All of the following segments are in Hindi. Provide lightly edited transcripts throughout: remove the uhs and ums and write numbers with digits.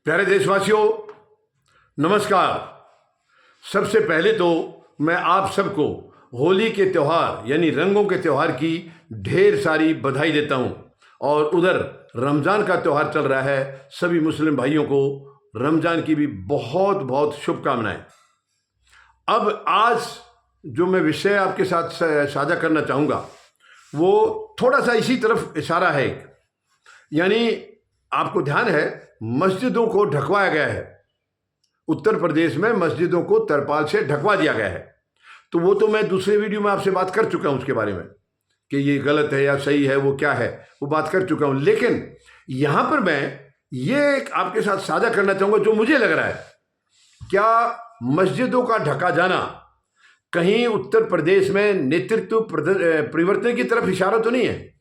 प्यारे देशवासियों, नमस्कार। सबसे पहले तो मैं आप सबको होली के त्यौहार यानी रंगों के त्यौहार की ढेर सारी बधाई देता हूं। और उधर रमज़ान का त्यौहार चल रहा है, सभी मुस्लिम भाइयों को रमज़ान की भी बहुत बहुत शुभकामनाएं। अब आज जो मैं विषय आपके साथ साझा करना चाहूँगा वो थोड़ा सा इसी तरफ इशारा है। यानी आपको ध्यान है, मस्जिदों को ढकवाया गया है। उत्तर प्रदेश में मस्जिदों को तरपाल से ढकवा दिया गया है। तो वो तो मैं दूसरे वीडियो में आपसे बात कर चुका हूं उसके बारे में कि ये गलत है या सही है, वो क्या है, वो बात कर चुका हूं। लेकिन यहां पर मैं ये आपके साथ साझा करना चाहूंगा जो मुझे लग रहा है, क्या मस्जिदों का ढका जाना कहीं उत्तर प्रदेश में नेतृत्व परिवर्तन की तरफ इशारा तो नहीं है?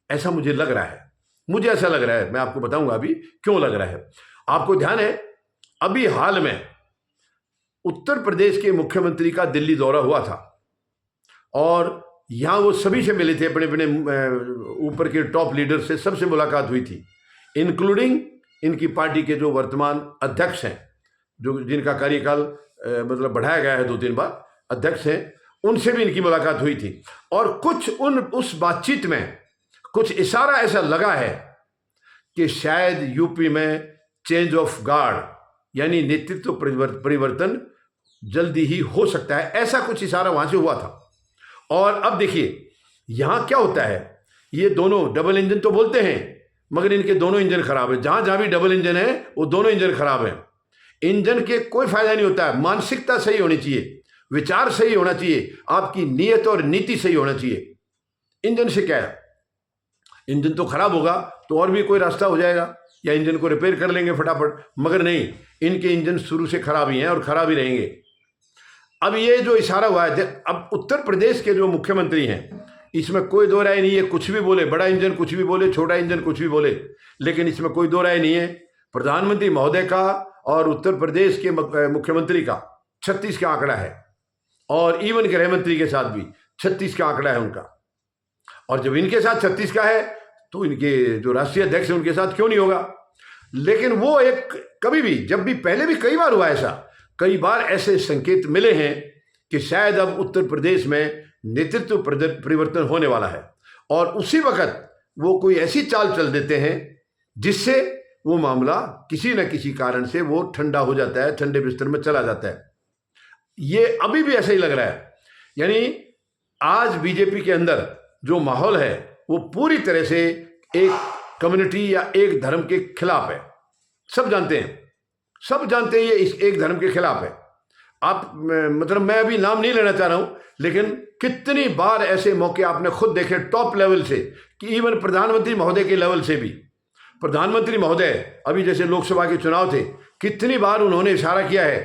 ऐसा मुझे लग रहा है, मुझे ऐसा लग रहा है। मैं आपको बताऊंगा अभी क्यों लग रहा है। आपको ध्यान है, अभी हाल में उत्तर प्रदेश के मुख्यमंत्री का दिल्ली दौरा हुआ था और यहां वो सभी से मिले थे, अपने अपने ऊपर के टॉप लीडर से सबसे मुलाकात हुई थी, इंक्लूडिंग इनकी पार्टी के जो वर्तमान अध्यक्ष हैं, जो जिनका कार्यकाल मतलब बढ़ाया गया है 2-3 बार अध्यक्ष हैं, उनसे भी इनकी मुलाकात हुई थी। और कुछ उस बातचीत में कुछ इशारा ऐसा लगा है कि शायद यूपी में चेंज ऑफ गार्ड यानी नेतृत्व परिवर्तन जल्दी ही हो सकता है, ऐसा कुछ इशारा वहां से हुआ था। और अब देखिए यहां क्या होता है, ये दोनों डबल इंजन तो बोलते हैं मगर इनके दोनों इंजन खराब है। जहां जहां भी डबल इंजन है वो दोनों इंजन खराब है। इंजन के कोई फायदा नहीं होता है। मानसिकता सही होनी चाहिए, विचार सही होना चाहिए, आपकी नीयत और नीति सही होना चाहिए। इंजन से क्या है, इंजन तो खराब होगा तो और भी कोई रास्ता हो जाएगा या इंजन को रिपेयर कर लेंगे फटाफट, मगर नहीं, इनके इंजन शुरू से खराब ही हैं और खराब ही रहेंगे। अब ये जो इशारा हुआ है, अब उत्तर प्रदेश के जो मुख्यमंत्री हैं, इसमें कोई दो राय नहीं है, कुछ भी बोले, बड़ा इंजन कुछ भी बोले, छोटा इंजन कुछ भी बोले, लेकिन इसमें कोई दो राय नहीं है। प्रधानमंत्री महोदय का और उत्तर प्रदेश के मुख्यमंत्री का 36 का आंकड़ा है और इवन गृह मंत्री के साथ भी 36 का आंकड़ा है उनका। और जब इनके साथ 36 का है तो इनके जो राष्ट्रीय अध्यक्ष हैं उनके साथ क्यों नहीं होगा? लेकिन वो एक कभी भी, जब भी पहले भी कई बार हुआ ऐसा, कई बार ऐसे संकेत मिले हैं कि शायद अब उत्तर प्रदेश में नेतृत्व परिवर्तन होने वाला है और उसी वक्त वो कोई ऐसी चाल चल देते हैं जिससे वो मामला किसी न किसी कारण से वो ठंडा हो जाता है, ठंडे बिस्तर में चला जाता है। ये अभी भी ऐसा ही लग रहा है। यानी आज बीजेपी के अंदर जो माहौल है वो पूरी तरह से एक कम्युनिटी या एक धर्म के खिलाफ है। सब जानते हैं ये इस एक धर्म के खिलाफ है। आप मतलब मैं अभी नाम नहीं लेना चाह रहा हूं, लेकिन कितनी बार ऐसे मौके आपने खुद देखे टॉप लेवल से, कि इवन प्रधानमंत्री महोदय के लेवल से भी। प्रधानमंत्री महोदय अभी जैसे लोकसभा के चुनाव थे, कितनी बार उन्होंने इशारा किया है,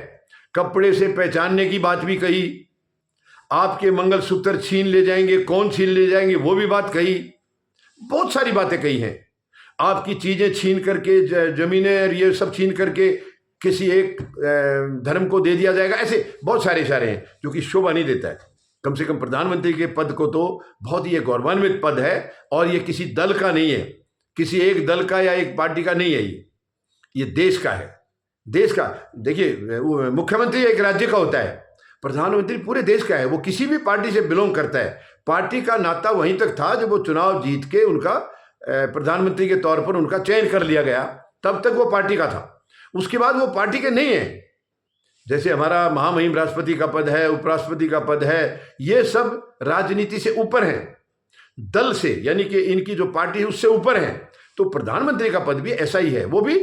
कपड़े से पहचानने की बात भी कही, आपके मंगलसूत्र छीन ले जाएंगे, कौन छीन ले जाएंगे वो भी बात कही, बहुत सारी बातें कही हैं। आपकी चीजें छीन करके, जमीनें और ये सब छीन करके किसी एक धर्म को दे दिया जाएगा, ऐसे बहुत सारे इशारे हैं जो कि शोभा नहीं देता है। कम से कम प्रधानमंत्री के पद को तो बहुत ही गौरवान्वित पद है और ये किसी दल का नहीं है, किसी एक दल का या एक पार्टी का नहीं है, ये देश का है, देश का। देखिए, मुख्यमंत्री एक राज्य का होता है, प्रधानमंत्री पूरे देश का है। वो किसी भी पार्टी से बिलोंग करता है। पार्टी का नाता वहीं तक था जब वो चुनाव जीत के उनका प्रधानमंत्री के तौर पर उनका चयन कर लिया गया, तब तक वो पार्टी का था। उसके बाद वो पार्टी के नहीं है। जैसे हमारा महामहिम राष्ट्रपति का पद है, उपराष्ट्रपति का पद है, ये सब राजनीति से ऊपर हैं, दल से, यानी कि इनकी जो पार्टी है उससे ऊपर है। तो प्रधानमंत्री का पद भी ऐसा ही है, वो भी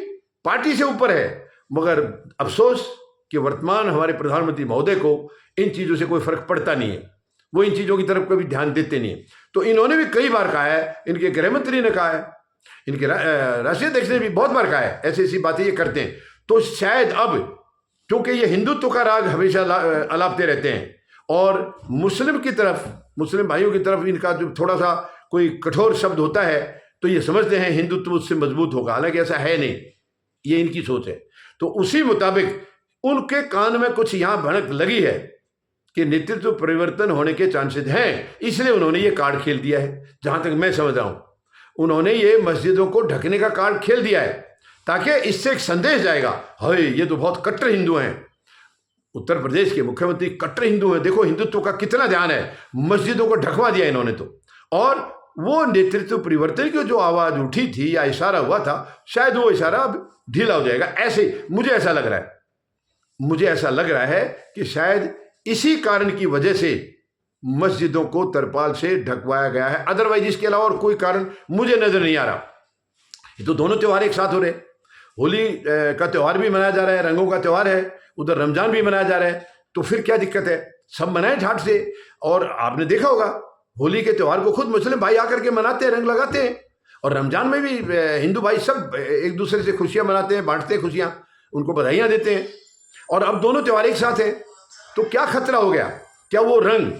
पार्टी से ऊपर है। मगर अफसोस कि वर्तमान हमारे प्रधानमंत्री महोदय को इन चीजों से कोई फर्क पड़ता नहीं है, वो इन चीजों की तरफ कभी ध्यान देते नहीं है। तो इन्होंने भी कई बार कहा है, इनके गृह मंत्री ने कहा है, इनके राष्ट्रीय अध्यक्ष ने भी बहुत बार कहा है, ऐसी ऐसी बातें ये करते हैं। तो शायद अब क्योंकि ये हिंदुत्व का राग हमेशा अलापते रहते हैं और मुस्लिम की तरफ, मुस्लिम भाइयों की तरफ इनका जो थोड़ा सा कोई कठोर शब्द होता है तो ये समझते हैं हिंदुत्व उससे मजबूत होगा, हालांकि ऐसा है नहीं, ये इनकी सोच है। तो उसी मुताबिक उनके कान में कुछ यहां भनक लगी है कि नेतृत्व परिवर्तन होने के चांसेस हैं, इसलिए उन्होंने ये कार्ड खेल दिया है। जहां तक मैं समझ रहा हूं, उन्होंने ये मस्जिदों को ढकने का कार्ड खेल दिया है ताकि इससे एक संदेश जाएगा, हाय ये तो बहुत कट्टर हिंदू हैं। उत्तर प्रदेश के मुख्यमंत्री कट्टर हिंदू हैं, देखो हिंदुत्व का कितना ध्यान है, मस्जिदों को ढकवा दिया इन्होंने तो। और वो नेतृत्व परिवर्तन की जो आवाज उठी थी या इशारा हुआ था, शायद वो इशारा अब ढीला हो जाएगा, ऐसे मुझे ऐसा लग रहा है। मुझे ऐसा लग रहा है कि शायद इसी कारण की वजह से मस्जिदों को तरपाल से ढकवाया गया है, अदरवाइज इसके अलावा और कोई कारण मुझे नजर नहीं आ रहा। ये तो दोनों त्यौहार एक साथ हो रहे, होली का त्यौहार भी मनाया जा रहा है, रंगों का त्यौहार है, उधर रमजान भी मनाया जा रहा है, तो फिर क्या दिक्कत है, सब मनाए झाट से। और आपने देखा होगा होली के त्यौहार को खुद मुस्लिम भाई आकर के मनाते हैं, रंग लगाते हैं, और रमजान में भी हिंदू भाई सब एक दूसरे से खुशियां मनाते हैं, बांटते हैं खुशियां, उनको बधाइयां देते हैं। और अब दोनों त्यौहार एक साथ हैं, तो क्या खतरा हो गया? क्या वो रंग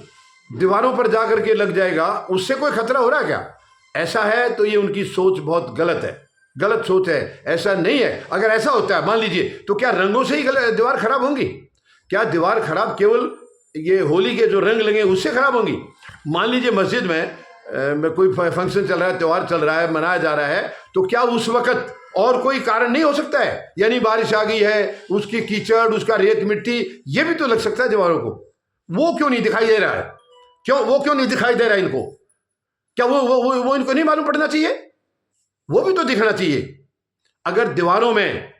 दीवारों पर जाकर के लग जाएगा, उससे कोई खतरा हो रहा है क्या? ऐसा है तो ये उनकी सोच बहुत गलत है, गलत सोच है, ऐसा नहीं है। अगर ऐसा होता है मान लीजिए, तो क्या रंगों से ही दीवार खराब होंगी? क्या दीवार खराब केवल ये होली के जो रंग लगे उससे खराब होंगी? मान लीजिए मस्जिद में कोई फंक्शन चल रहा है, त्यौहार चल रहा है, मनाया जा रहा है, तो क्या उस वक्त और कोई कारण नहीं हो सकता है? यानी बारिश आ गई है, उसकी कीचड़, उसका रेत मिट्टी, ये भी तो लग सकता है दीवारों को। वो क्यों नहीं दिखाई दे रहा है? वो क्यों नहीं दिखाई दे रहा है इनको? क्या वो इनको नहीं मालूम पड़ना चाहिए? वो भी तो दिखना चाहिए। अगर दीवारों में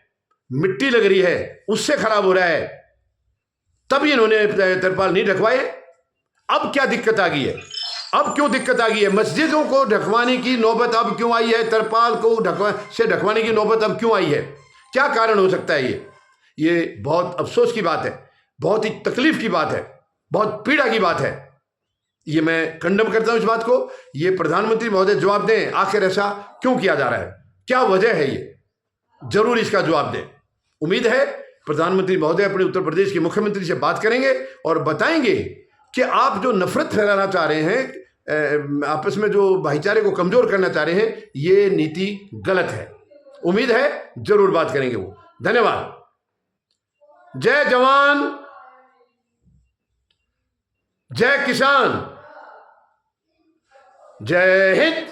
मिट्टी लग रही है, उससे खराब हो रहा है, तभी इन्होंने तरपाल नहीं ढकवाए। अब क्या दिक्कत आ गई है? अब क्यों दिक्कत आ गई है? मस्जिदों को ढकवाने की नौबत अब क्यों आई है? तरपाल को ढकवाने की नौबत अब क्यों आई है? क्या कारण हो सकता है? ये बहुत अफसोस की बात है, बहुत ही तकलीफ की बात है, बहुत पीड़ा की बात है। ये मैं कंडम करता हूं इस बात को। ये प्रधानमंत्री महोदय जवाब दें, आखिर ऐसा क्यों किया जा रहा है, क्या वजह है? ये जरूर इसका जवाब दें। उम्मीद है प्रधानमंत्री महोदय अपने उत्तर प्रदेश के मुख्यमंत्री से बात करेंगे और बताएंगे कि आप जो नफरत फैलाना चाह रहे हैं, आपस में जो भाईचारे को कमजोर करना चाह रहे हैं, ये नीति गलत है। उम्मीद है जरूर बात करेंगे वो। धन्यवाद। जय जवान, जय किसान, जय हिंद।